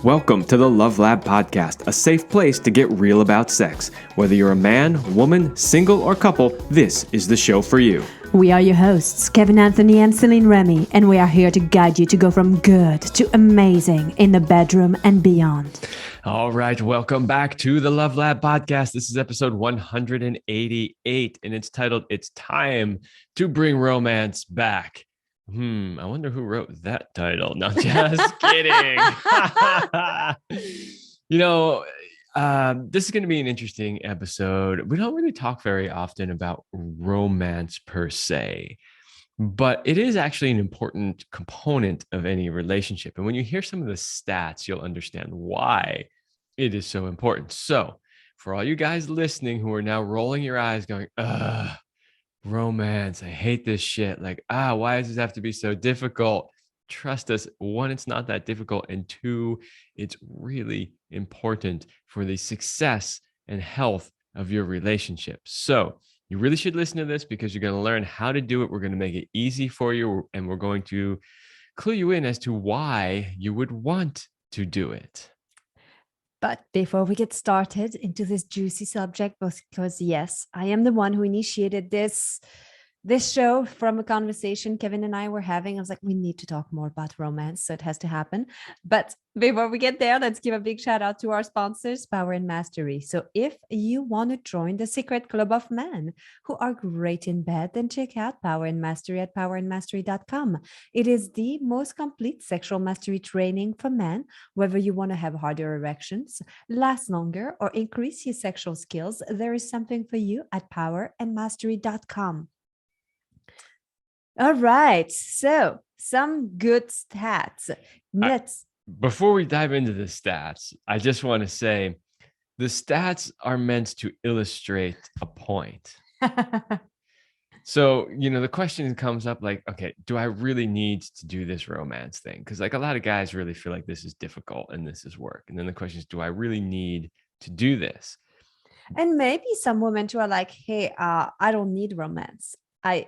Welcome to the Love Lab Podcast, a safe place to get real about sex. Whether you're a man, woman, single, or couple, this is the show for you. We are your hosts, Kevin Anthony and Céline Remy, and we are here to guide you to go from good to amazing in the bedroom and beyond. All right, welcome back to the Love Lab Podcast. This is episode 188, and it's titled, It's Time to Bring Romance Back. I wonder who wrote that title. No, just kidding. This is going to be an interesting episode. We don't really talk very often about romance per se, but it is actually an important component of any relationship. And when you hear some of the stats, you'll understand why it is so important. So for all you guys listening who are now rolling your eyes going, romance, I hate this shit. Like, why does this have to be so difficult? Trust us. One, it's not that difficult. And two, it's really important for the success and health of your relationship. So you really should listen to this because you're going to learn how to do it. We're going to make it easy for you. And we're going to clue you in as to why you would want to do it. But before we get started into this juicy subject, because yes, I am the one who initiated this show from a conversation Kevin and I were having. I was like, we need to talk more about romance, so it has to happen. But before we get there, let's give a big shout out to our sponsors, Power and Mastery. So if you want to join the secret club of men who are great in bed, then check out Power and Mastery at powerandmastery.com. It is the most complete sexual mastery training for men, whether you want to have harder erections, last longer, or increase your sexual skills. There is something for you at powerandmastery.com. All right. So some good stats. Before we dive into the stats, I just want to say the stats are meant to illustrate a point. So, the question comes up like, okay, do I really need to do this romance thing? Because like a lot of guys really feel like this is difficult and this is work. And then the question is, do I really need to do this? And maybe some women too are like, hey, I don't need romance. I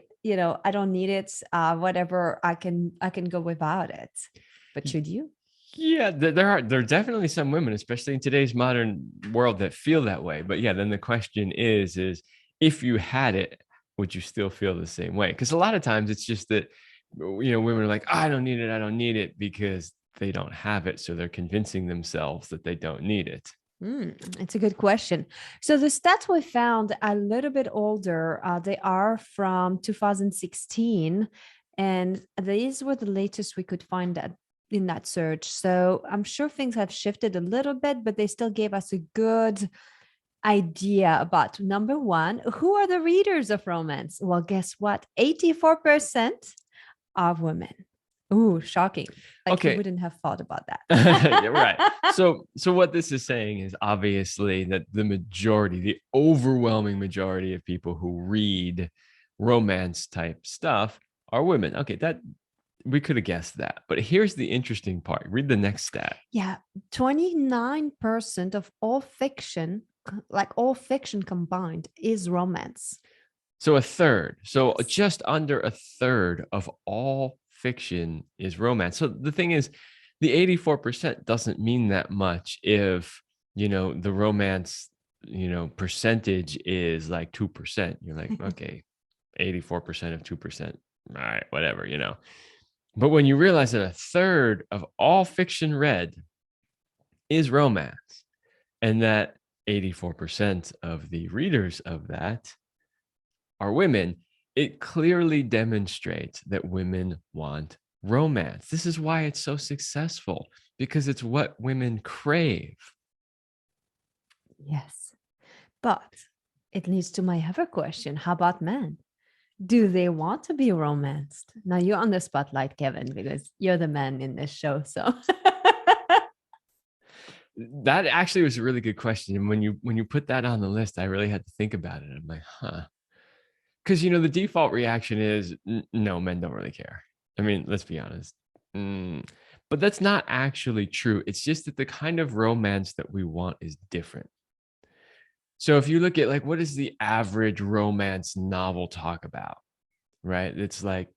don't need it. Whatever, I can go without it. But should you? Yeah, there are definitely some women, especially in today's modern world, that feel that way. But yeah, then the question is if you had it, would you still feel the same way? Because a lot of times it's just that, women are like, I don't need it because they don't have it. So they're convincing themselves that they don't need it. It's a good question. So the stats we found a little bit older. They are from 2016, and these were the latest we could find in that search. So I'm sure things have shifted a little bit, but they still gave us a good idea about, number one, who are the readers of romance? Well, guess what? 84% are women. Ooh, shocking. Okay. You wouldn't have thought about that. You're right. So what this is saying is obviously that the overwhelming majority of people who read romance type stuff are women. Okay, that we could have guessed that. But here's the interesting part. Read the next stat. Yeah, 29% of all fiction, like all fiction combined, is romance. So a third. So Yes. Just under a third of all fiction is romance. So the thing is, the 84% doesn't mean that much if, the romance, percentage is like 2%. You're like, okay, 84% of 2%. All right, whatever, But when you realize that a third of all fiction read is romance, and that 84% of the readers of that are women, it clearly demonstrates that women want romance. This is why it's so successful, because it's what women crave. Yes. But it leads to my other question. How about men? Do they want to be romanced? Now you're on the spotlight, Kevin, because you're the man in this show. So that actually was a really good question. And when you put that on the list, I really had to think about it. I'm like, because, the default reaction is, no, men don't really care. I mean, let's be honest. But that's not actually true. It's just that the kind of romance that we want is different. So if you look at like, what does the average romance novel talk about, right? It's like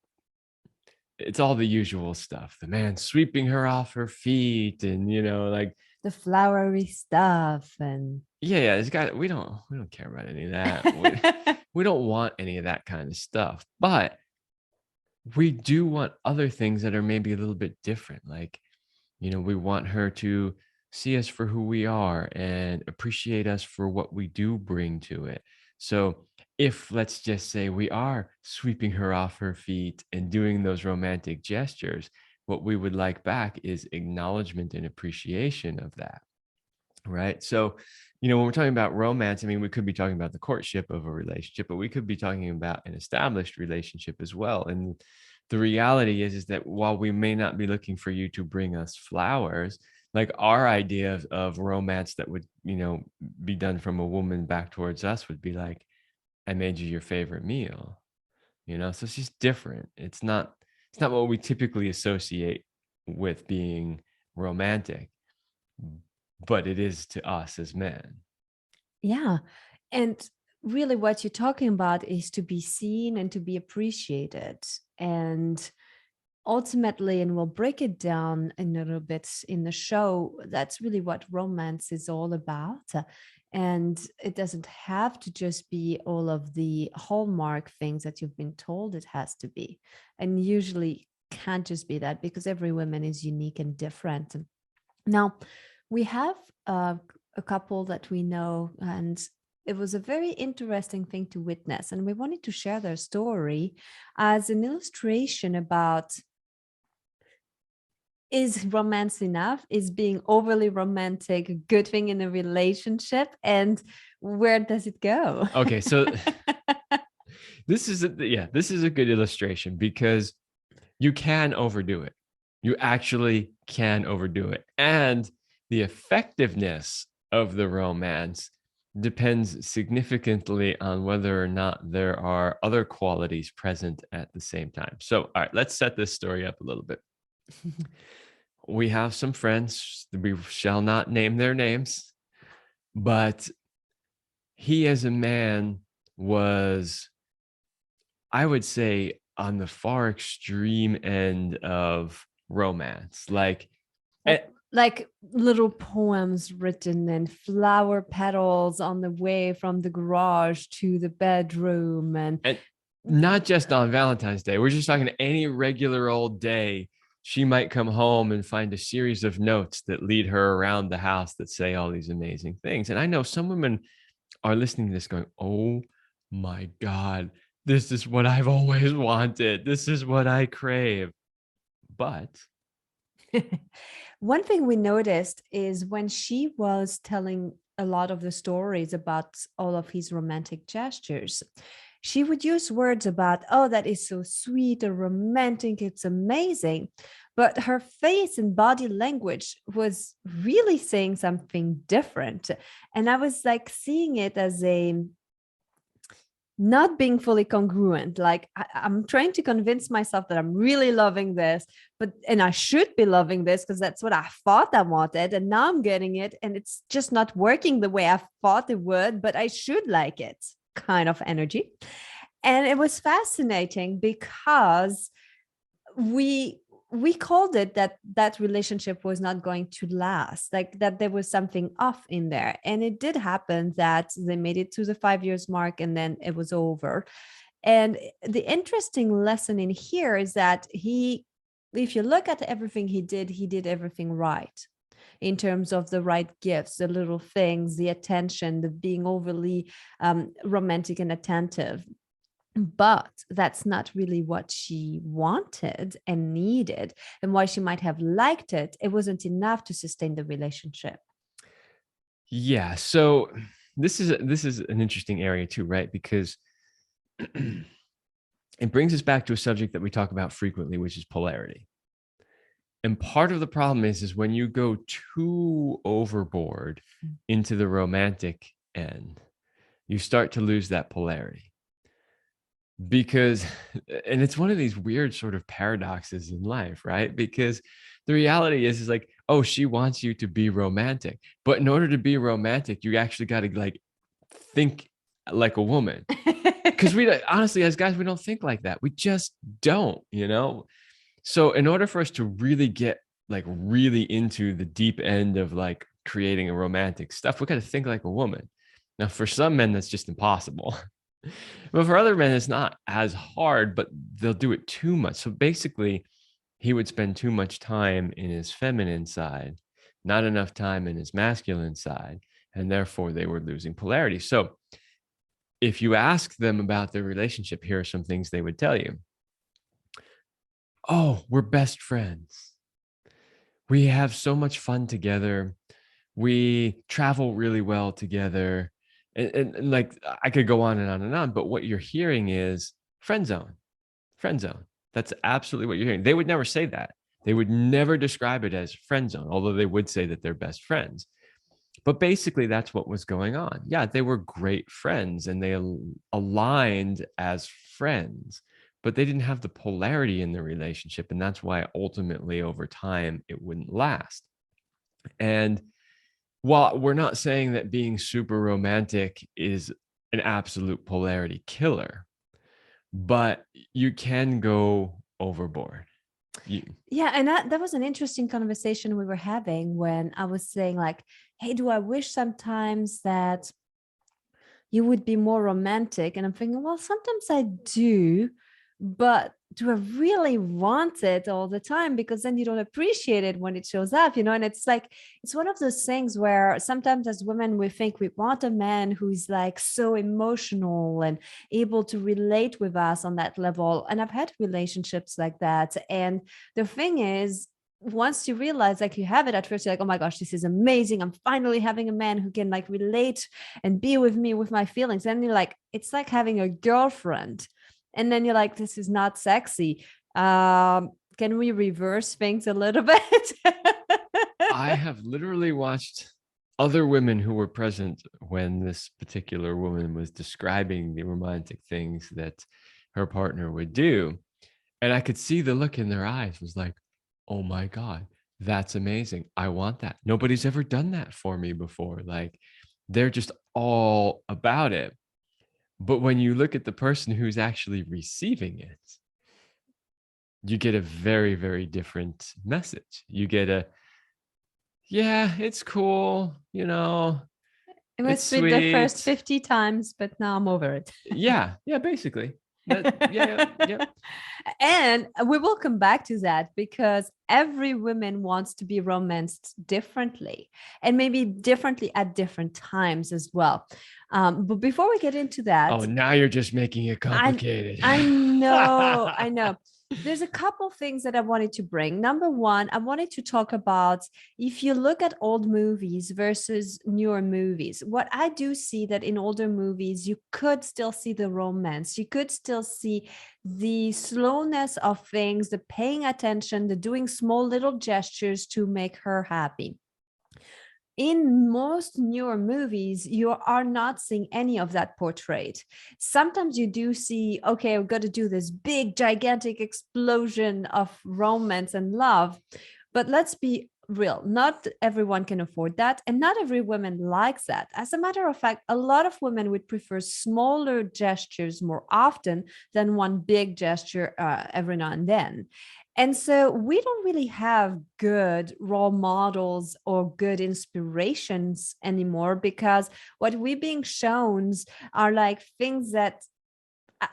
it's all the usual stuff. The man sweeping her off her feet, and like, The flowery stuff and yeah, it's got we don't care about any of that. We don't want any of that kind of stuff. But we do want other things that are maybe a little bit different. Like, we want her to see us for who we are and appreciate us for what we do bring to it. So if, let's just say, we are sweeping her off her feet and doing those romantic gestures, what we would like back is acknowledgement and appreciation of that. Right. So, when we're talking about romance, I mean, we could be talking about the courtship of a relationship, but we could be talking about an established relationship as well. And the reality is that while we may not be looking for you to bring us flowers, like our idea of romance that would, be done from a woman back towards us would be like, I made you your favorite meal, so it's just different. It's not what we typically associate with being romantic, but it is to us as men. yeah. And really what you're talking about is to be seen and to be appreciated. And ultimately, and we'll break it down a little bit in the show, that's really what romance is all about. And it doesn't have to just be all of the hallmark things that you've been told it has to be. And usually can't just be that, because every woman is unique and different. Now, we have a couple that we know, and it was a very interesting thing to witness. And we wanted to share their story as an illustration about, is romance enough? Is being overly romantic a good thing in a relationship? And where does it go? Okay, so this is a good illustration, because you can overdo it. You actually can overdo it. And the effectiveness of the romance depends significantly on whether or not there are other qualities present at the same time. So, all right, let's set this story up a little bit. We have some friends, we shall not name their names, but he as a man was, I would say, on the far extreme end of romance. Like, Like little poems written and flower petals on the way from the garage to the bedroom. and not just on Valentine's Day. We're just talking any regular old day. She might come home and find a series of notes that lead her around the house that say all these amazing things. And I know some women are listening to this going, oh my God, this is what I've always wanted. This is what I crave. But one thing we noticed is when she was telling a lot of the stories about all of his romantic gestures, she would use words about, oh, that is so sweet or romantic, it's amazing. But her face and body language was really saying something different. And I was like seeing it as a not being fully congruent. Like I'm trying to convince myself that I'm really loving this, and I should be loving this because that's what I thought I wanted. And now I'm getting it, and it's just not working the way I thought it would, but I should like it kind of energy. And it was fascinating because we called it that relationship was not going to last, like that there was something off in there. And it did happen that they made it to the 5 years mark and then it was over. And the interesting lesson in here is that if you look at everything he did everything right, in terms of the right gifts, the little things, the attention, the being overly romantic and attentive. But that's not really what she wanted and needed. And while she might have liked it, it wasn't enough to sustain the relationship. yeah, so this is an interesting area too, right? Because it brings us back to a subject that we talk about frequently, which is polarity. And part of the problem is when you go too overboard into the romantic end, you start to lose that polarity. Because, and it's one of these weird sort of paradoxes in life, right? Because the reality is like, oh, she wants you to be romantic, but in order to be romantic, you actually got to like think like a woman. Because we honestly, as guys, we don't think like that. We just don't, So in order for us to really get like really into the deep end of like creating a romantic stuff, we got to think like a woman. Now, for some men, that's just impossible. But for other men, it's not as hard, but they'll do it too much. So basically, he would spend too much time in his feminine side, not enough time in his masculine side, and therefore they were losing polarity. So if you ask them about their relationship, here are some things they would tell you. Oh, we're best friends. We have so much fun together. We travel really well together. And like I could go on and on and on, but what you're hearing is friend zone, friend zone. That's absolutely what you're hearing. They would never say that. They would never describe it as friend zone, although they would say that they're best friends. But basically, that's what was going on. Yeah, they were great friends and they aligned as friends, but they didn't have the polarity in the relationship. And that's why ultimately over time it wouldn't last. And while we're not saying that being super romantic is an absolute polarity killer, but you can go overboard. You, Yeah, and that was an interesting conversation we were having when I was saying like, hey, do I wish sometimes that you would be more romantic? And I'm thinking, well, sometimes I do, but do I really want it all the time? Because then you don't appreciate it when it shows up, and it's like, it's one of those things where sometimes as women, we think we want a man who's like so emotional and able to relate with us on that level. And I've had relationships like that. And the thing is, once you realize like you have it at first, you're like, oh my gosh, this is amazing. I'm finally having a man who can like relate and be with me with my feelings. And you're like, it's like having a girlfriend. And then you're like, this is not sexy. Can we reverse things a little bit? I have literally watched other women who were present when this particular woman was describing the romantic things that her partner would do. And I could see the look in their eyes was like, oh my God, that's amazing. I want that. Nobody's ever done that for me before. Like they're just all about it. But when you look at the person who's actually receiving it, you get a very, very different message. You get a, yeah, it's cool, It it's was sweet the first sweet. 50 times, but now I'm over it. Yeah, yeah, basically. That, yeah, yeah. And we will come back to that because every woman wants to be romanced differently and maybe differently at different times as well. But before we get into that, Oh, now you're just making it I complicated. I know, I know. There's a couple things that I wanted to bring. Number one, I wanted to talk about if you look at old movies versus newer movies, what I do see that in older movies, you could still see the romance. You could still see the slowness of things, the paying attention, the doing small little gestures to make her happy. In most newer movies, you are not seeing any of that portrayed. Sometimes you do see, okay, we've got to do this big, gigantic explosion of romance and love. But let's be real, not everyone can afford that. And not every woman likes that. As a matter of fact, a lot of women would prefer smaller gestures more often than one big gesture every now and then. And so we don't really have good role models or good inspirations anymore because what we're being shown are like things that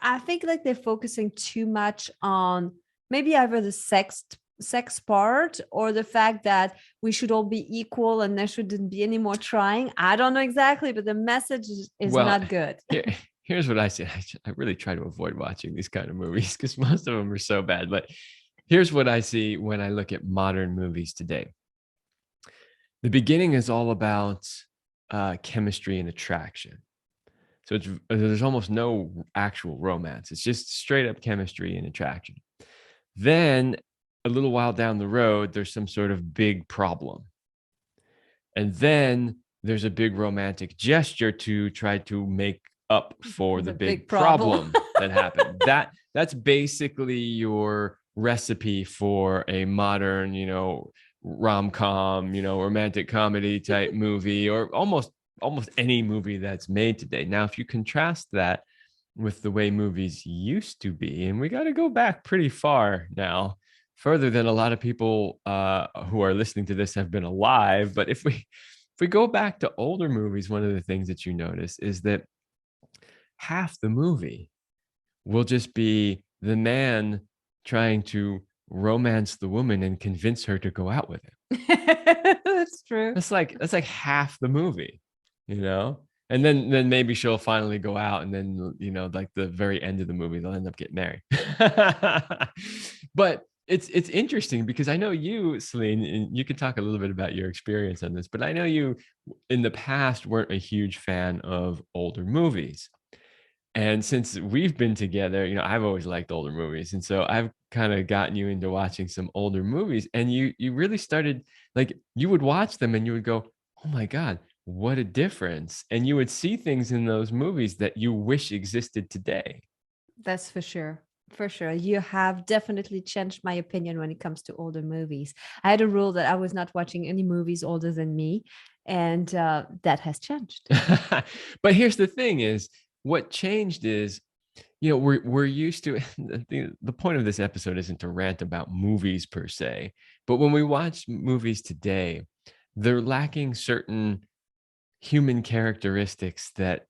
I think like they're focusing too much on maybe either the sex part or the fact that we should all be equal and there shouldn't be any more trying. I don't know exactly, but the message is Well, not good. here, here's what I say. I really try to avoid watching these kind of movies because most of them are so bad. But here's what I see when I look at modern movies today. The beginning is all about chemistry and attraction. So there's almost no actual romance. It's just straight up chemistry and attraction. Then a little while down the road, there's some sort of big problem. And then there's a big romantic gesture to try to make up for the big problem that happened. That's basically your recipe for a modern, rom-com, romantic comedy type movie, or almost any movie that's made today. Now, if you contrast that with the way movies used to be, and we got to go back pretty far now, further than a lot of people who are listening to this have been alive. But if we go back to older movies, one of the things that you notice is that half the movie will just be the man trying to romance the woman and convince her to go out with him. That's true. That's like half the movie, you know? And then maybe she'll finally go out, and then, like the very end of the movie, they'll end up getting married. But it's interesting because I know you, Celine, and you could talk a little bit about your experience on this, but I know you in the past weren't a huge fan of older movies. And since we've been together, I've always liked older movies. And so I've kind of gotten you into watching some older movies. And you really started, like, you would watch them and you would go, "Oh my God, what a difference." And you would see things in those movies that you wish existed today. That's for sure. For sure. You have definitely changed my opinion when it comes to older movies. I had a rule that I was not watching any movies older than me, and that has changed. But here's the thing is, what changed is, we're used to the point of this episode isn't to rant about movies per se, but when we watch movies today, they're lacking certain human characteristics that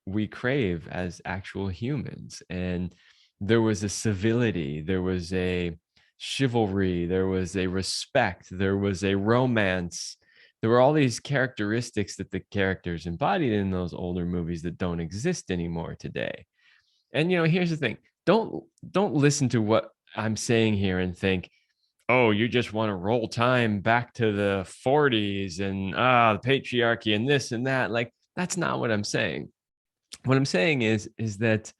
we crave as actual humans. And there was a civility, there was a chivalry, there was a respect, there was a romance. There were all these characteristics that the characters embodied in those older movies that don't exist anymore today. And here's the thing. Don't listen to what I'm saying here and think, "Oh, you just want to roll time back to the 40s and the patriarchy and this and that." Like, that's not what I'm saying. What I'm saying is that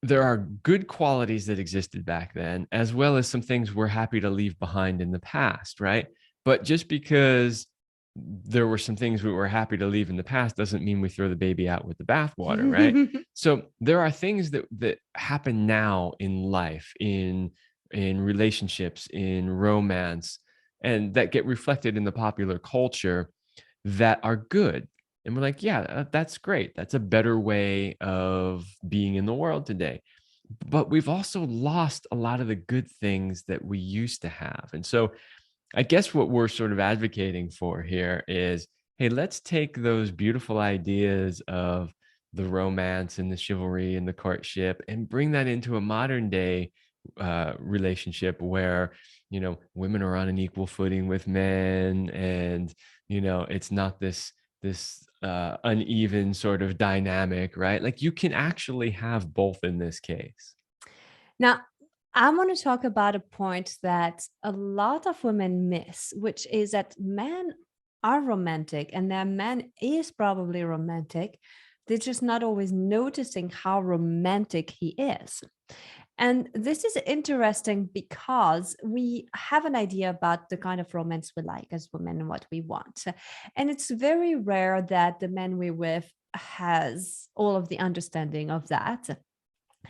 there are good qualities that existed back then, as well as some things we're happy to leave behind in the past, right? But just because there were some things we were happy to leave in the past doesn't mean we throw the baby out with the bathwater, right? So there are things that happen now in life, in relationships, in romance, and that get reflected in the popular culture that are good. And we're like, yeah, that's great. That's a better way of being in the world today. But we've also lost a lot of the good things that we used to have. And so I guess what we're sort of advocating for here is, hey, let's take those beautiful ideas of the romance and the chivalry and the courtship and bring that into a modern day relationship where women are on an equal footing with men, and it's not this uneven sort of dynamic, right? Like, you can actually have both in this case. Now, I want to talk about a point that a lot of women miss, which is that men are romantic and their man is probably romantic. They're just not always noticing how romantic he is. And this is interesting because we have an idea about the kind of romance we like as women and what we want. And it's very rare that the man we're with has all of the understanding of that.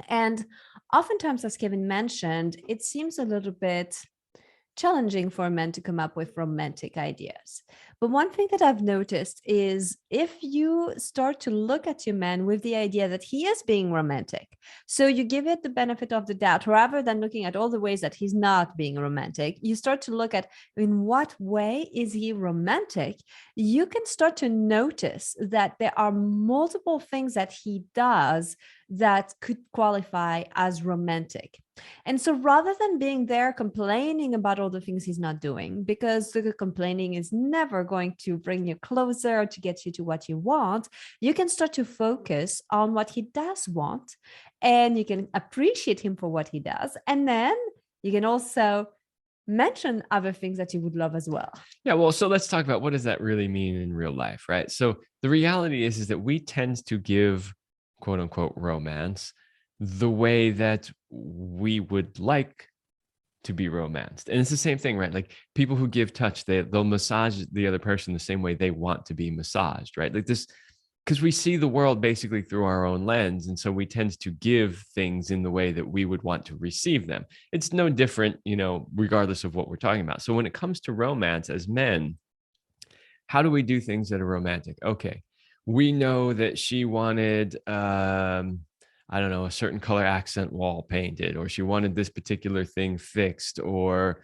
And oftentimes, as Kevin mentioned, it seems a little bit challenging for men to come up with romantic ideas. But one thing that I've noticed is if you start to look at your man with the idea that he is being romantic, so you give it the benefit of the doubt rather than looking at all the ways that he's not being romantic, you start to look at in what way is he romantic. You can start to notice that there are multiple things that he does that could qualify as romantic. And so rather than being there complaining about all the things he's not doing, because the complaining is never going to bring you closer or to get you to what you want, you can start to focus on what he does want, and you can appreciate him for what he does. And then you can also mention other things that you would love as well. Yeah, well, so let's talk about what does that really mean in real life, right? So the reality is that we tend to give quote unquote romance the way that we would like to be romanced. And it's the same thing, right? Like, people who give touch, they'll massage the other person the same way they want to be massaged, right? Like this, because we see the world basically through our own lens. And so we tend to give things in the way that we would want to receive them. It's no different, regardless of what we're talking about. So when it comes to romance as men, how do we do things that are romantic? Okay. We know that she wanted, I don't know, a certain color accent wall painted, or she wanted this particular thing fixed, or,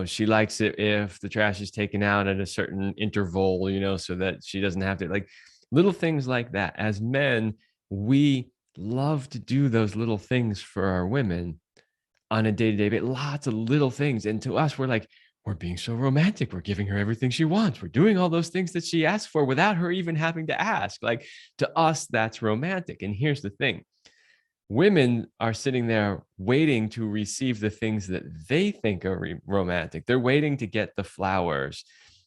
she likes it if the trash is taken out at a certain interval, so that she doesn't have to, like, little things like that. As men, we love to do those little things for our women on a day-to-day basis, lots of little things. And to us, we're like, we're being so romantic. We're giving her everything she wants. We're doing all those things that she asked for without her even having to ask. Like, to us, that's romantic. And here's the thing. Women are sitting there waiting to receive the things that they think are romantic. They're waiting to get the flowers,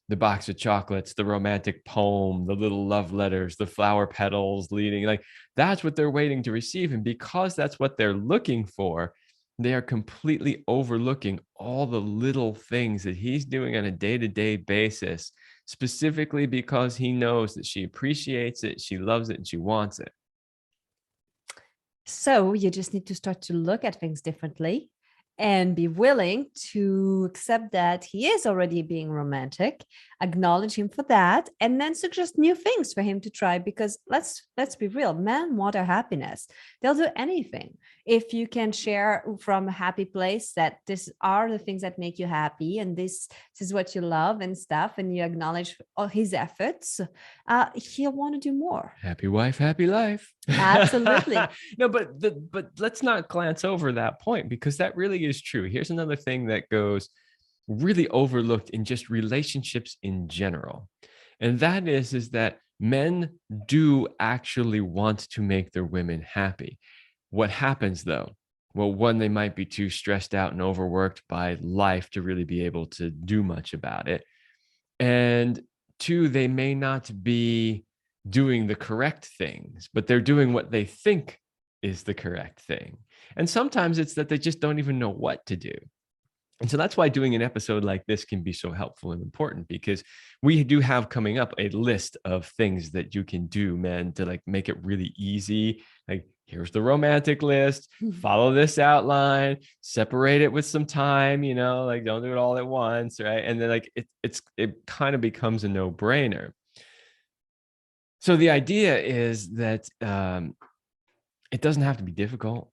the box of chocolates, the romantic poem, the little love letters, the flower petals leading. Like, that's what they're waiting to receive. And because that's what they're looking for, they are completely overlooking all the little things that he's doing on a day-to-day basis, specifically because he knows that she appreciates it, she loves it, and she wants it. So you just need to start to look at things differently and be willing to accept that he is already being romantic, acknowledge him for that, and then suggest new things for him to try. Because let's be real, men want our happiness. They'll do anything. If you can share from a happy place that this are the things that make you happy and this is what you love and stuff, and you acknowledge all his efforts, he'll want to do more. Happy wife, happy life. Absolutely. No, but let's not glance over that point, because that really is true. Here's another thing that goes really overlooked in just relationships in general. And that is that men do actually want to make their women happy. What happens though? Well, one, they might be too stressed out and overworked by life to really be able to do much about it. And two, they may not be doing the correct things, but they're doing what they think is the correct thing. And sometimes it's that they just don't even know what to do. And so that's why doing an episode like this can be so helpful and important, because we do have coming up a list of things that you can do, man, to like make it really easy. Like, here's the romantic list, follow this outline, separate it with some time, like don't do it all at once, right? And then like it kind of becomes a no-brainer. So the idea is that it doesn't have to be difficult.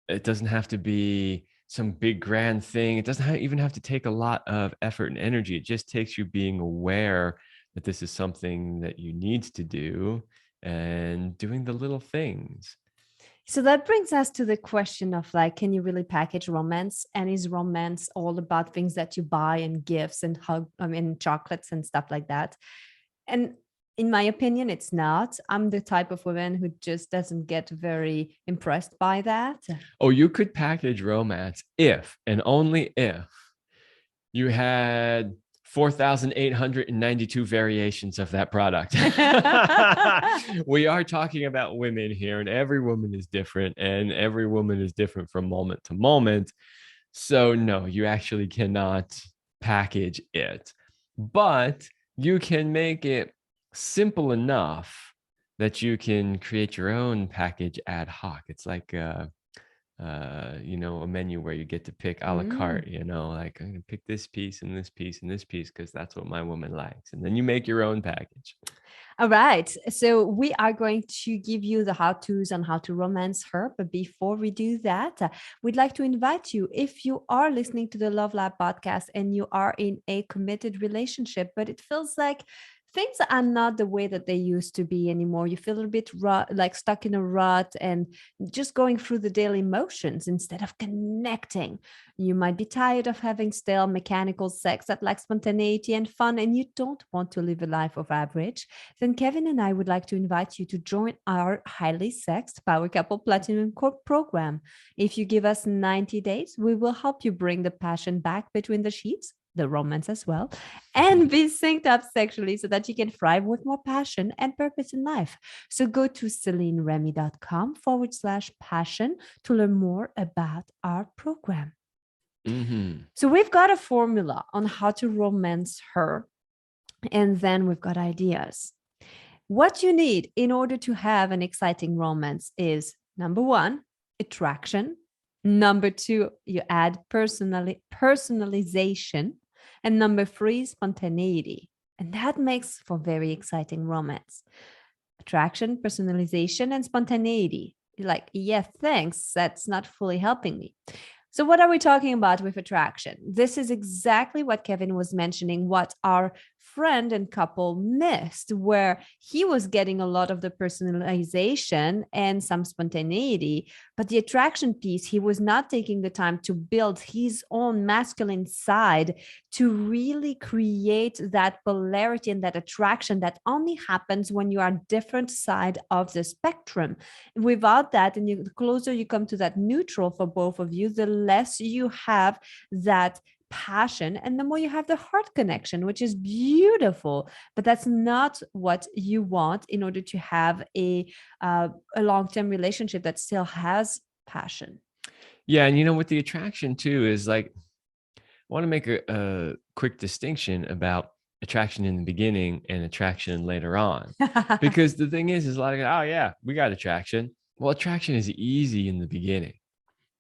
It doesn't have to be some big grand thing. It doesn't even have to take a lot of effort and energy. It just takes you being aware that this is something that you need to do and doing the little things. So that brings us to the question of like, can you really package romance? And is romance all about things that you buy and gifts and chocolates and stuff like that? And in my opinion, it's not. I'm the type of woman who just doesn't get very impressed by that. Oh, you could package romance if and only if you had 4,892 variations of that product. We are talking about women here, and every woman is different, and every woman is different from moment to moment. So no, you actually cannot package it, but you can make it simple enough that you can create your own package ad hoc. It's like a menu where you get to pick a la carte, like I'm gonna pick this piece and this piece and this piece because that's what my woman likes, and then you make your own package. All right, so we are going to give you the how-tos on how to romance her, but before we do that, we'd like to invite you, if you are listening to the Love Lab podcast and you are in a committed relationship, but it feels like things are not the way that they used to be anymore. You feel a bit like stuck in a rut and just going through the daily motions instead of connecting. You might be tired of having stale mechanical sex that lacks spontaneity and fun, and you don't want to live a life of average. Then Kevin and I would like to invite you to join our highly sexed Power Couple Platinum program. If you give us 90 days, we will help you bring the passion back between the sheets, the romance as well, and be synced up sexually so that you can thrive with more passion and purpose in life. So go to CelineRemy.com/passion to learn more about our program. So we've got a formula on how to romance her, and then we've got ideas. What you need in order to have an exciting romance is, number one, attraction. Number two, you add personalization. And number three, spontaneity. And that makes for very exciting romance. Attraction, personalization, and spontaneity. You're like, yeah, thanks. That's not fully helping me. So, what are we talking about with attraction? This is exactly what Kevin was mentioning, what our friend and couple missed, where he was getting a lot of the personalization and some spontaneity, but the attraction piece, he was not taking the time to build his own masculine side to really create that polarity and that attraction that only happens when you are different side of the spectrum. Without that, and the closer you come to that neutral for both of you, the less you have that passion and the more you have the heart connection, which is beautiful. But that's not what you want in order to have a long-term relationship that still has passion. Yeah, and with the attraction too is like I want to make a quick distinction about attraction in the beginning and attraction later on. Because the thing is a lot of, oh yeah, we got attraction. Well, attraction is easy in the beginning,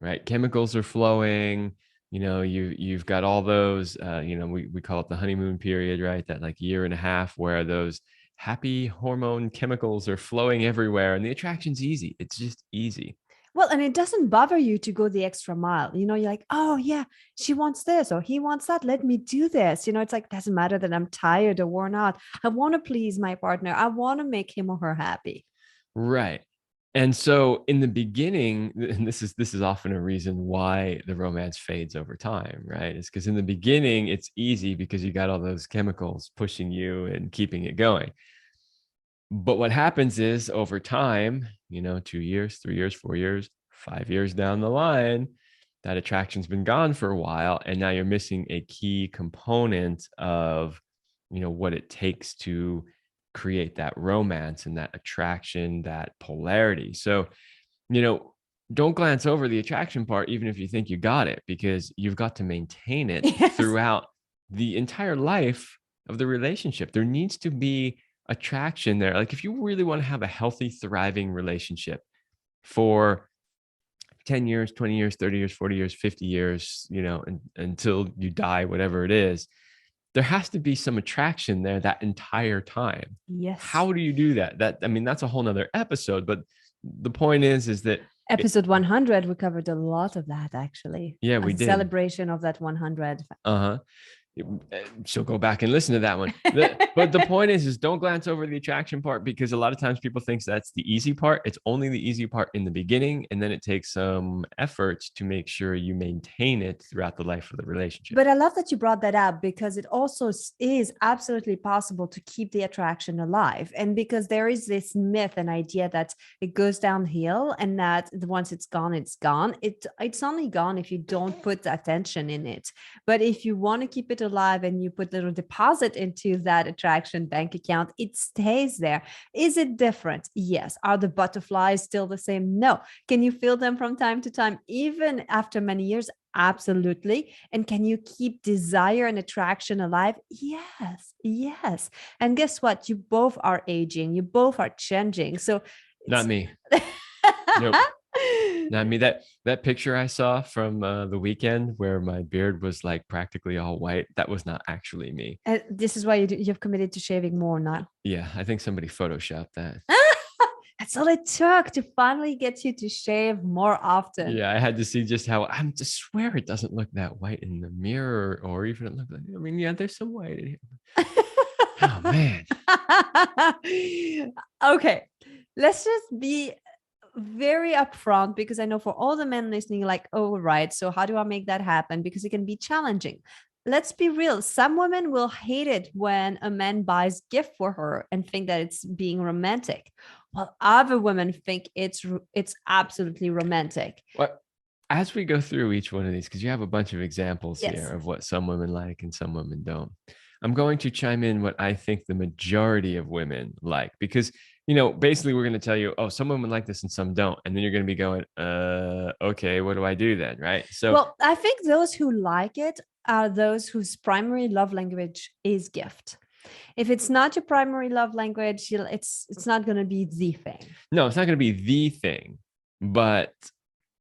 right? Chemicals are flowing, you've got all those, we call it the honeymoon period, right? That like year and a half where those happy hormone chemicals are flowing everywhere and the attraction's easy. It's just easy. Well, and it doesn't bother you to go the extra mile. You're like, oh, yeah, she wants this or he wants that. Let me do this. It's like, doesn't matter that I'm tired or worn out. I want to please my partner. I want to make him or her happy. Right. And so in the beginning, and this is often a reason why the romance fades over time, right? It's because in the beginning, it's easy because you got all those chemicals pushing you and keeping it going. But what happens is over time, 2 years, 3 years, 4 years, 5 years down the line, that attraction's been gone for a while. And now you're missing a key component of, what it takes to create that romance and that attraction, that polarity. So, don't glance over the attraction part, even if you think you got it, because you've got to maintain it Yes. throughout the entire life of the relationship. There needs to be attraction there. Like if you really want to have a healthy, thriving relationship for 10 years, 20 years, 30 years, 40 years, 50 years, until you die, whatever it is, there has to be some attraction there that entire time. Yes. How do you do that? That's a whole nother episode, but the point is that Episode 100, we covered a lot of that actually. yeah, we A did. celebration of that 100. Uh-huh. So go back and listen to that one. But the point is don't glance over the attraction part, because a lot of times people think that's the easy part. It's only the easy part in the beginning, and then it takes some effort to make sure you maintain it throughout the life of the relationship. But I love that you brought that up, because it also is absolutely possible to keep the attraction alive. And because there is this myth and idea that it goes downhill and that once it's gone, it's gone. It's only gone if you don't put attention in it. But if you want to keep it alive and you put a little deposit into that attraction bank account, it stays there. Is it different? Yes. Are the butterflies still the same? No. Can you feel them from time to time, even after many years? Absolutely. And can you keep desire and attraction alive? Yes. Yes. And guess what? You both are aging. You both are changing. So Not me. Nope. Not me. That picture I saw from the weekend where my beard was like practically all white, that was not actually me. This is why you've committed to shaving more now. Yeah, I think somebody photoshopped that. That's all it took to finally get you to shave more often. Yeah, I had to see just how I'm just swear it doesn't look that white in the mirror, or even it look like, yeah, there's some white in here. Oh man. Okay. Let's just be very upfront, because I know for all the men listening, like, oh, right. So how do I make that happen? Because it can be challenging. Let's be real. Some women will hate it when a man buys gift for her and think that it's being romantic, while other women think it's absolutely romantic. What as we go through each one of these, because you have a bunch of examples Yes. here of what some women like and some women don't, I'm going to chime in what I think the majority of women like, because basically we're going to tell you, oh, some women like this and some don't, and then you're going to be going, okay, what do I do then, right? So well, I think those who like it are those whose primary love language is gift. If it's not your primary love language, it's not going to be the thing. No, it's not going to be the thing. But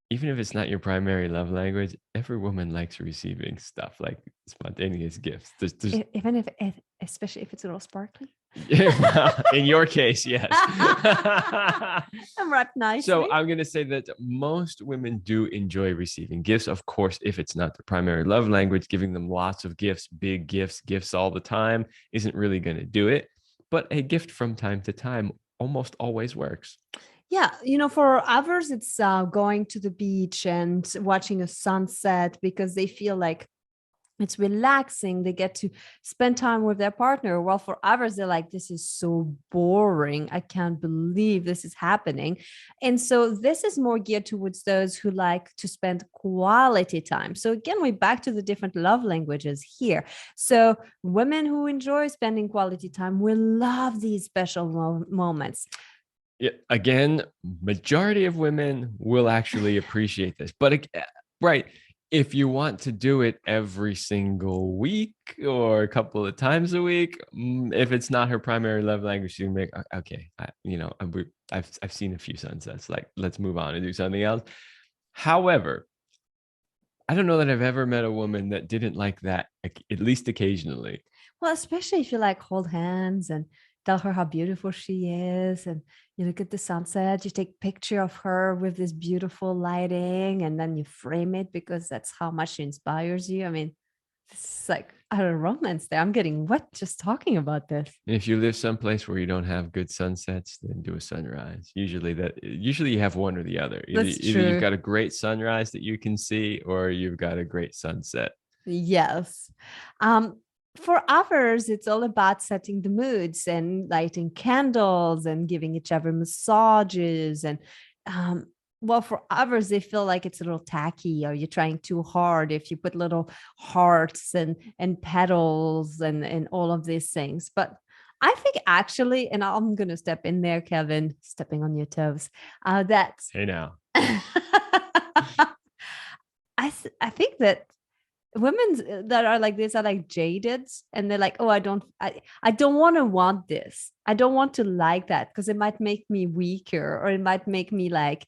even if it's not your primary love language, every woman likes receiving stuff like spontaneous gifts. Even if especially if it's a little sparkly. In your case, yes. I'm wrapped So nicely. I'm going to say that most women do enjoy receiving gifts. Of course, if it's not their primary love language, giving them lots of gifts, big gifts, gifts all the time isn't really going to do it. But a gift from time to time almost always works. Yeah, for others, it's going to the beach and watching a sunset because they feel like it's relaxing. They get to spend time with their partner. Well, for others, they're like, this is so boring. I can't believe this is happening. And so this is more geared towards those who like to spend quality time. So again, we're back to the different love languages here. So women who enjoy spending quality time will love these special moments. Yeah, again, majority of women will actually appreciate this. But right, if you want to do it every single week or a couple of times a week, if it's not her primary love language, you make okay. I've seen a few sunsets. Like, let's move on and do something else. However, I don't know that I've ever met a woman that didn't like that, at least occasionally. Well, especially if you like hold hands and tell her how beautiful she is, and you look at the sunset, you take picture of her with this beautiful lighting, and then you frame it because that's how much she inspires you. I mean, this is like a romance there. I'm getting wet just talking about this. And if you live someplace where you don't have good sunsets, then do a sunrise. Usually you have one or the other. That's Either you've true. got a great sunrise that you can see, or you've got a great sunset. Yes. Um, for others, it's all about setting the moods and lighting candles and giving each other massages. And um, well, for others, they feel like it's a little tacky or you're trying too hard if you put little hearts and petals and all of these things. But I think actually, and I'm going to step in there, Kevin, stepping on your toes, that Hey now. I think that women that are like this are like jaded and they're like, oh, I don't want this. I don't want to like that because it might make me weaker or it might make me like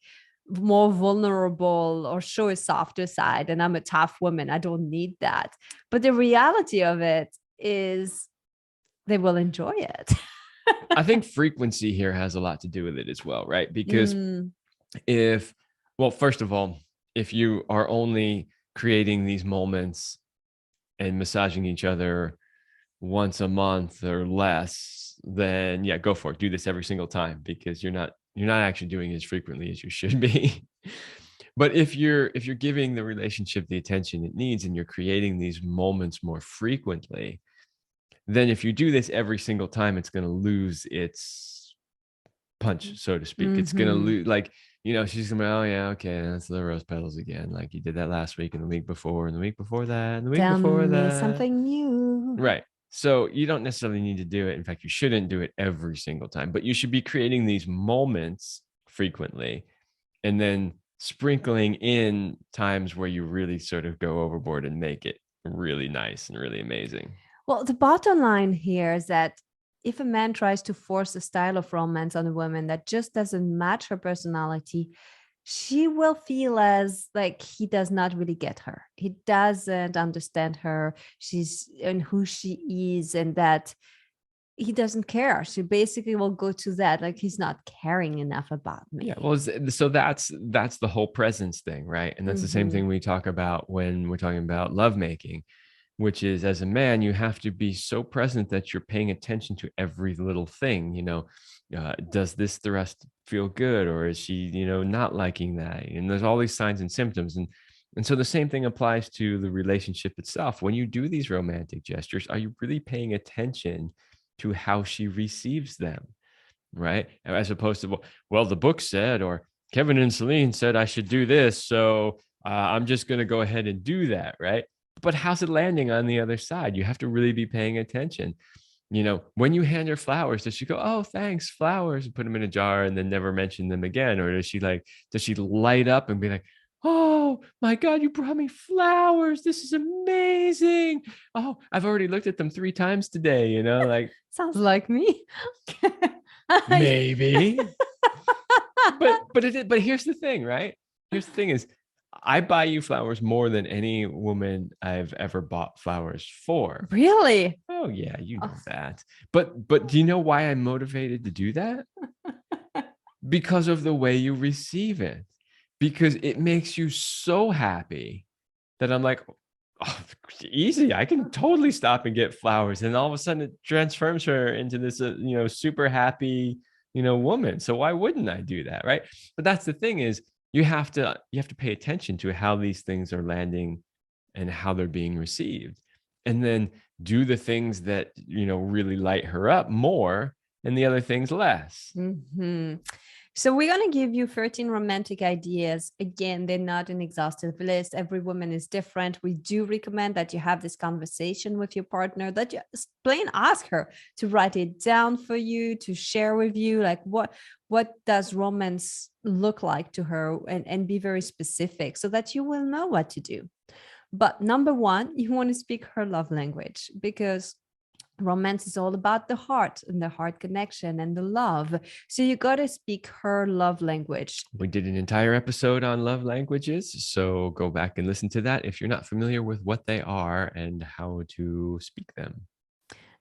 more vulnerable or show a softer side, and I'm a tough woman. I don't need that. But the reality of it is they will enjoy it. I think frequency here has a lot to do with it as well, right? Because Mm, if, well, first of all, if you are only creating these moments and massaging each other once a month or less, then yeah, go for it. Do this every single time because you're not actually doing it as frequently as you should be. But if you're giving the relationship the attention it needs and you're creating these moments more frequently, then if you do this every single time, it's going to lose its punch, so to speak. It's going to mhm. lose, like, she's going to be, oh, yeah, okay, that's the rose petals again. Like you did that last week and the week before and the week before that and the week Tell before me that. something new. Right. So you don't necessarily need to do it. In fact, you shouldn't do it every single time, but you should be creating these moments frequently and then sprinkling in times where you really sort of go overboard and make it really nice and really amazing. Well, the bottom line here is that if a man tries to force a style of romance on a woman that just doesn't match her personality, she will feel as like he does not really get her. He doesn't understand her. She's and who she is, and that he doesn't care. She basically will go to that, like he's not caring enough about Yeah, me. well, so that's the whole presence thing, right? And that's the same Mm-hmm. thing we talk about when we're talking about lovemaking, which is as a man, you have to be so present that you're paying attention to every little thing. Does this thrust feel good, or is she, not liking that? And there's all these signs and symptoms, and so the same thing applies to the relationship itself. When you do these romantic gestures, are you really paying attention to how she receives them? Right? As opposed to, well, the book said, or Kevin and Céline said I should do this. So I'm just going to go ahead and do that. Right. But how's it landing on the other side? You have to really be paying attention. When you hand her flowers, does she go, oh, thanks, flowers, and put them in a jar and then never mention them again? Or does she light up and be like, oh my God, you brought me flowers. This is amazing. Oh, I've already looked at them 3 times today, like Sounds like me. maybe. But here's the thing, right? Here's the thing is I buy you flowers more than any woman I've ever bought flowers for. Really? Oh yeah, you Oh. know that. But do you know why I'm motivated to do that? Because of the way you receive it. Because it makes you so happy that I'm like, oh, easy. I can totally stop and get flowers. And all of a sudden it transforms her into this, super happy, woman. So why wouldn't I do that? Right. But that's the thing is you have to pay attention to how these things are landing and how they're being received. And then do the things that, really light her up more and the other things less. Mhm. So we're going to give you 13 romantic ideas. Again, they're not an exhaustive list. Every woman is different. We do recommend that you have this conversation with your partner, that you plain ask her to write it down for you, to share with you, like what does romance look like to her, and be very specific so that you will know what to do. But number one, you want to speak her love language, because romance is all about the heart and the heart connection and the love. So you got to speak her love language. We did an entire episode on love languages. So go back and listen to that if you're not familiar with what they are and how to speak them.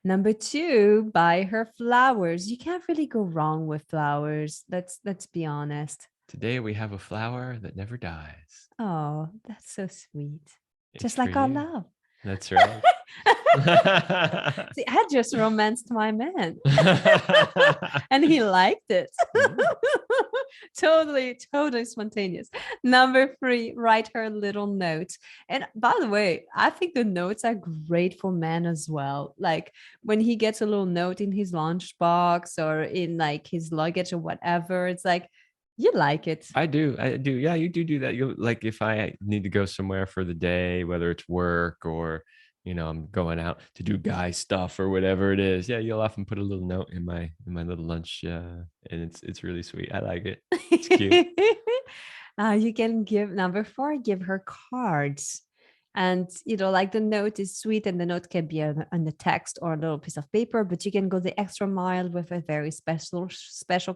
Number two, buy her flowers. You can't really go wrong with flowers. Let's be honest. Today we have a flower that never dies. Oh, that's so sweet. It's Just for like our you. love. That's right. See, I just romanced my man and he liked it. Totally spontaneous. Number three, write her a little note. And by the way, I think the notes are great for men as well. Like when he gets a little note in his lunchbox or in like his luggage or whatever, it's like, you like it. I do. Yeah, you do that. You like if I need to go somewhere for the day, whether it's work or I'm going out to do guy stuff or whatever it is. Yeah, you'll often put a little note in my little lunch, and it's really sweet. I like it. It's cute. You can give number four, give her cards. And like the note is sweet, and the note can be on the text or a little piece of paper, but you can go the extra mile with a very special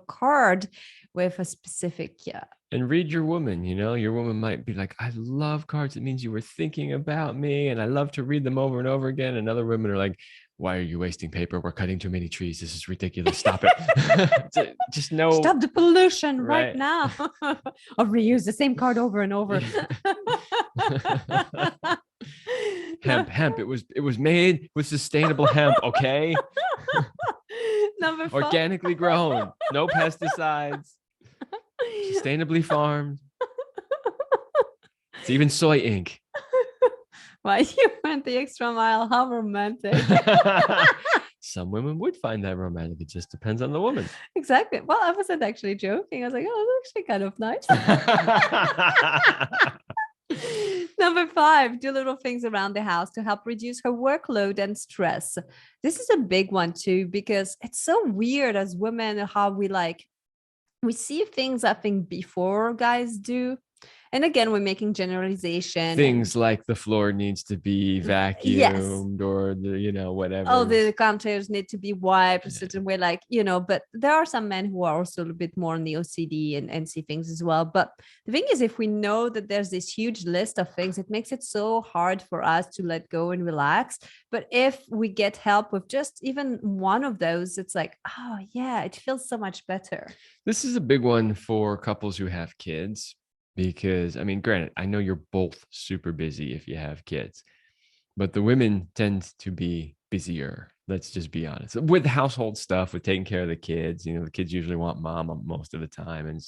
card with a specific, yeah. And read your woman. Your woman might be like, I love cards. It means you were thinking about me, and I love to read them over and over again. And other women are like, why are you wasting paper? We're cutting too many trees. This is ridiculous. Stop it. Just no. Stop the pollution right now. Or reuse the same card over and over. Hemp. It was made with sustainable hemp. Okay. Number 5. Organically grown. No pesticides. Sustainably farmed. It's even soy ink. Why you went the extra mile? How romantic. Some women would find that romantic. It just depends on the woman. Exactly. Well, I wasn't actually joking. I was like, oh, that's actually kind of nice. Number 5, do little things around the house to help reduce her workload and stress. This is a big one too, because it's so weird as women how we see things I think before guys do. And again, we're making generalization. Things like the floor needs to be vacuumed, or the, whatever. Oh, the counters need to be wiped a certain way, but there are some men who are also a little bit more on the OCD and see things as well. But the thing is, if we know that there's this huge list of things, it makes it so hard for us to let go and relax. But if we get help with just even one of those, it's like, oh yeah, it feels so much better. This is a big one for couples who have kids. Because, granted, I know you're both super busy if you have kids, but the women tend to be busier. Let's just be honest. With household stuff, with taking care of the kids, the kids usually want mom most of the time. And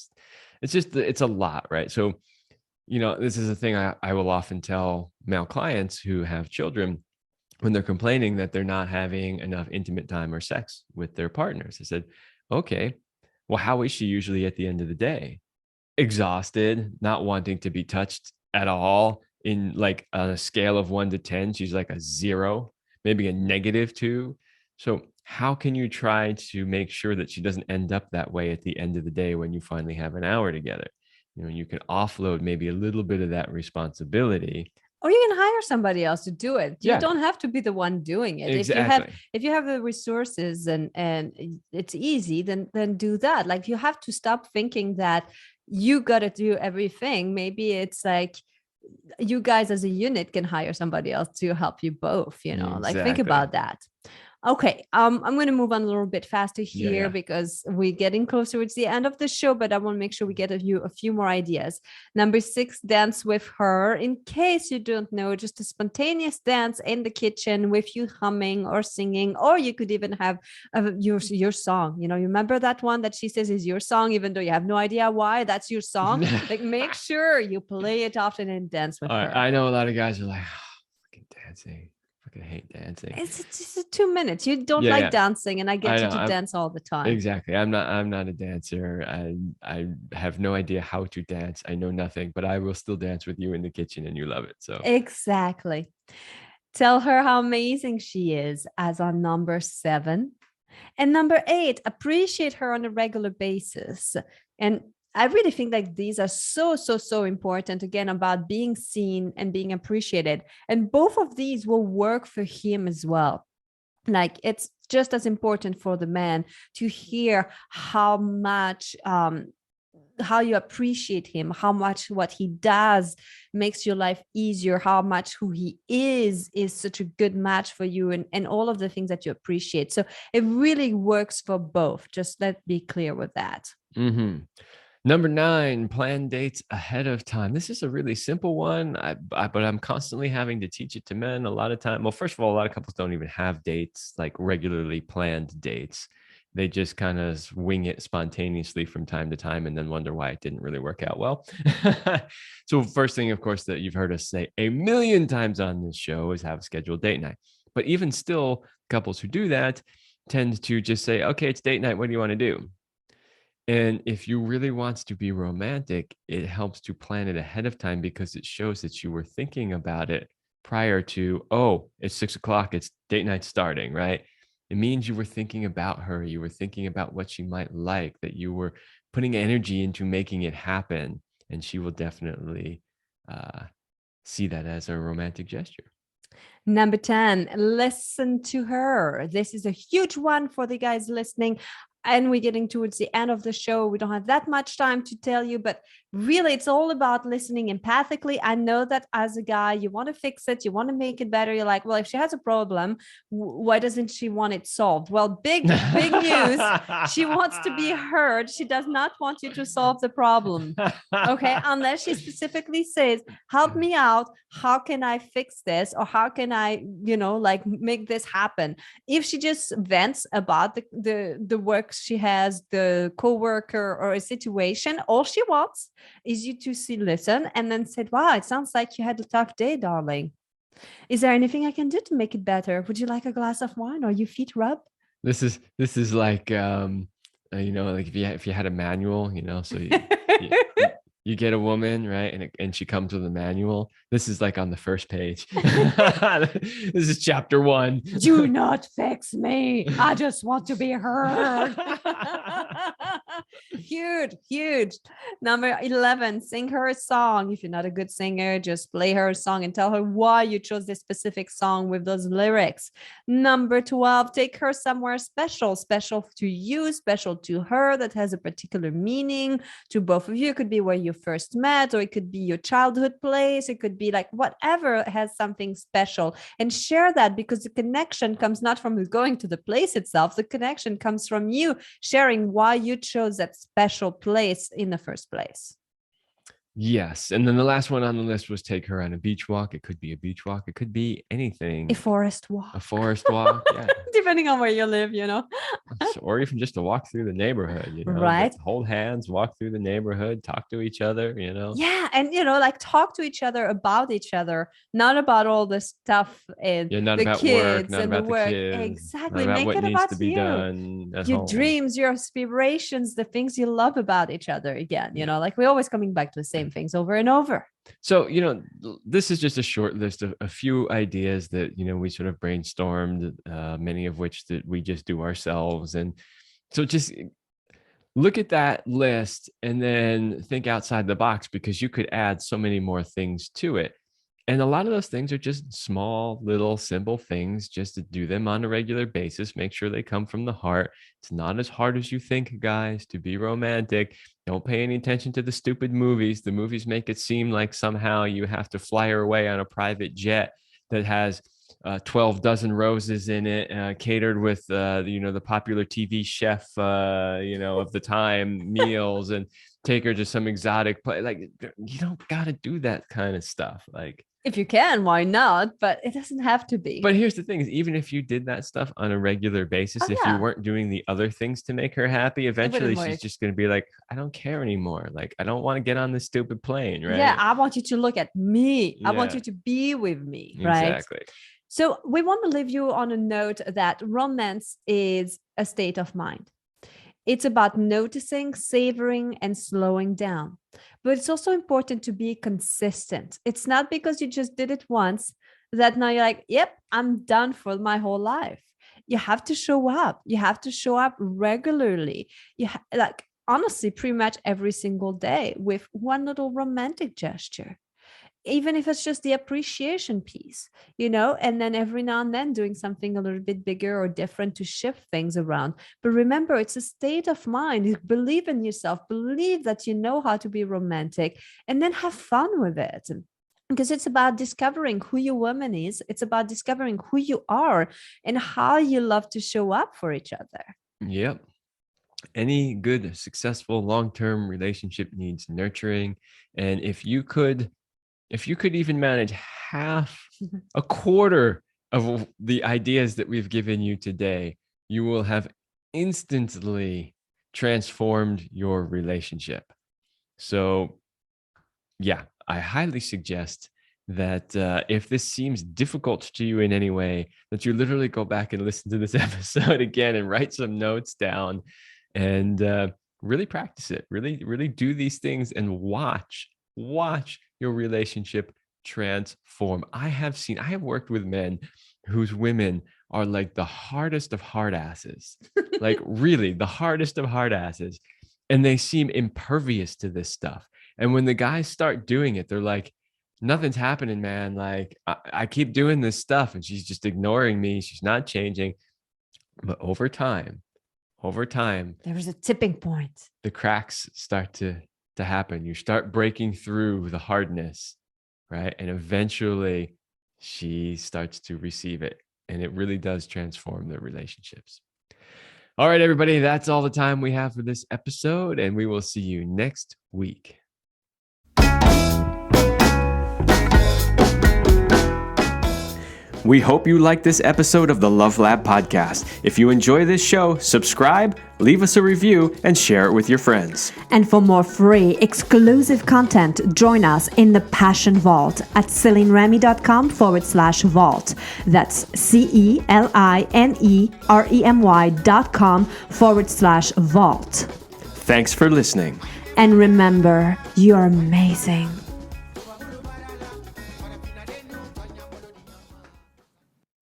it's a lot, right? So, this is a thing I will often tell male clients who have children when they're complaining that they're not having enough intimate time or sex with their partners. I said, okay, well, how is she usually at the end of the day? Exhausted, not wanting to be touched at all. In like on a scale of 1 to 10, she's like a 0, maybe a -2. So how can you try to make sure that she doesn't end up that way at the end of the day when you finally have an hour together? You can offload maybe a little bit of that responsibility. Or you can hire somebody else to do it. You don't have to be the one doing it. Exactly. If you have the resources and it's easy, then do that. Like, you have to stop thinking that you got to do everything. Maybe it's like you guys as a unit can hire somebody else to help you both, like think Exactly. about that. Okay, I'm going to move on a little bit faster Yeah, here yeah. because we're getting closer towards the end of the show, but I want to make sure we get a few more ideas. Number 6, dance with her. In case you don't know, just a spontaneous dance in the kitchen with you humming or singing, or you could even have your song. You remember that one that she says is your song, even though you have no idea why that's your song. Like, make sure you play it often and dance with All right. her. I know a lot of guys are like, oh, fucking dancing. Fucking hate dancing. It's just 2 minutes. You don't Yeah, like yeah. dancing, and I I get you know. to dance all the time. Exactly. I'm not a dancer. I have no idea how to dance. I know nothing, but I will still dance with you in the kitchen and you love it. So Exactly. Tell her how amazing she is as on number 7. And number 8, appreciate her on a regular basis. And I really think like these are so, so, so important, again, about being seen and being appreciated. And both of these will work for him as well. Like, it's just as important for the man to hear how much how you appreciate him, how much what he does makes your life easier, how much who he is such a good match for you, and all of the things that you appreciate. So it really works for both. Just let's be clear with that. Number 9, plan dates ahead of time. This is a really simple one, but I'm constantly having to teach it to men a lot of time. Well, first of all, a lot of couples don't even have dates, like regularly planned dates. They just kind of wing it spontaneously from time to time and then wonder why it didn't really work out well. So first thing, of course, that you've heard us say a million times on this show is have a scheduled date night. But even still, couples who do that tend to just say, okay, it's date night. What do you want to do? And if you really wants to be romantic, it helps to plan it ahead of time because it shows that you were thinking about it prior to, oh, it's 6 o'clock, it's date night starting, right? It means you were thinking about her, you were thinking about what she might like, that you were putting energy into making it happen. And she will definitely see that as a romantic gesture. Number 10, listen to her. This is a huge one for the guys listening. And we're getting towards the end of the show. We don't have that much time to tell you, but really, it's all about listening empathically. I know that as a guy, you want to fix it, you want to make it better. You're like, well, if she has a problem, why doesn't she want it solved? Well, big news. She wants to be heard. She does not want you to solve the problem. Okay, unless she specifically says, help me out, how can I fix this, or how can I like make this happen? If she just vents about the work she has, the co-worker, or a situation, all she wants is you to listen and then say, wow, it sounds like you had a tough day, darling. Is there anything I can do to make it better? Would you like a glass of wine or your feet rubbed? This is like like if you had a manual, so you, you get a woman, right? And she comes with a manual. This is like on the first page. This is chapter 1. Do not fix me. I just want to be heard. Huge. Number 11, sing her a song. If you're not a good singer, just play her a song and tell her why you chose this specific song with those lyrics. Number 12, take her somewhere special to you, special to her, that has a particular meaning to both of you. It could be where you first met, or it could be your childhood place. It could be like whatever has something special, and share that, because the connection comes not from going to the place itself. The connection comes from you sharing why you chose that special place in the first place. Yes. And then the last one on the list was take her on a beach walk. It could be a beach walk. It could be anything. A forest walk. A forest walk. Yeah. Depending on where you live, Or even just to walk through the neighborhood, right? Hold hands, walk through the neighborhood, talk to each other, Yeah. And, like talk to each other about each other, not about all the stuff and Yeah, not the about work, kids not and the about the work. kids, not Exactly. about Make what it needs about to be you. done at Your home. dreams, your aspirations, the things you love about each other. Again, like we're always coming back to the same things over and over. So, this is just a short list of a few ideas that, we sort of brainstormed, many of which that we just do ourselves. And so just look at that list and then think outside the box, because you could add so many more things to it. And a lot of those things are just small, little, simple things, just to do them on a regular basis. Make sure they come from the heart. It's not as hard as you think, guys, to be romantic. Don't pay any attention to the stupid movies. The movies make it seem like somehow you have to fly her away on a private jet that has 12 dozen roses in it, catered with, the popular TV chef, of the time meals, and take her to some exotic place. Like, you don't got to do that kind of stuff. Like, if you can, why not? But it doesn't have to be. but here's the thing is, even if you did that stuff on a regular basis, if you weren't doing the other things to make her happy, eventually she's just going to be like, I don't care anymore. Like, I don't want to get on this stupid plane, right? Yeah, I want you to look at me. I want you to be with me, right? Exactly. So we want to leave you on a note that romance is a state of mind. It's about noticing, savoring, and slowing down. But it's also important to be consistent. It's not because you just did it once that now you're like, yep, I'm done for my whole life. You have to show up. You have to show up regularly. Honestly, pretty much every single day with one little romantic gesture. Even if it's just the appreciation piece, and then every now and then doing something a little bit bigger or different to shift things around. But remember, it's a state of mind. Believe in yourself, believe that you know how to be romantic, and then have fun with it. Because it's about discovering who your woman is. It's about discovering who you are and how you love to show up for each other. Yep. Any good, successful, long-term relationship needs nurturing. And if you could even manage a quarter of the ideas that we've given you today, you will have instantly transformed your relationship. So yeah, I highly suggest that if this seems difficult to you in any way, that you literally go back and listen to this episode again and write some notes down and really practice it. Really do these things and watch your relationship transform. I have worked with men whose women are like the hardest of hard asses, like really the hardest of hard asses. And they seem impervious to this stuff. And when the guys start doing it, they're like, nothing's happening, man. Like I keep doing this stuff and she's just ignoring me. She's not changing. But over time, there was a tipping point. The cracks start to happen. You start breaking through the hardness, right? And eventually she starts to receive it. And it really does transform their relationships. All right, everybody, that's all the time we have for this episode. And we will see you next week. We hope you liked this episode of the Love Lab podcast. If you enjoy this show, subscribe, leave us a review, and share it with your friends. And for more free, exclusive content, join us in the Passion Vault at CelineRemy.com/vault. That's CelineRemy.com/vault. Thanks for listening. And remember, you're amazing.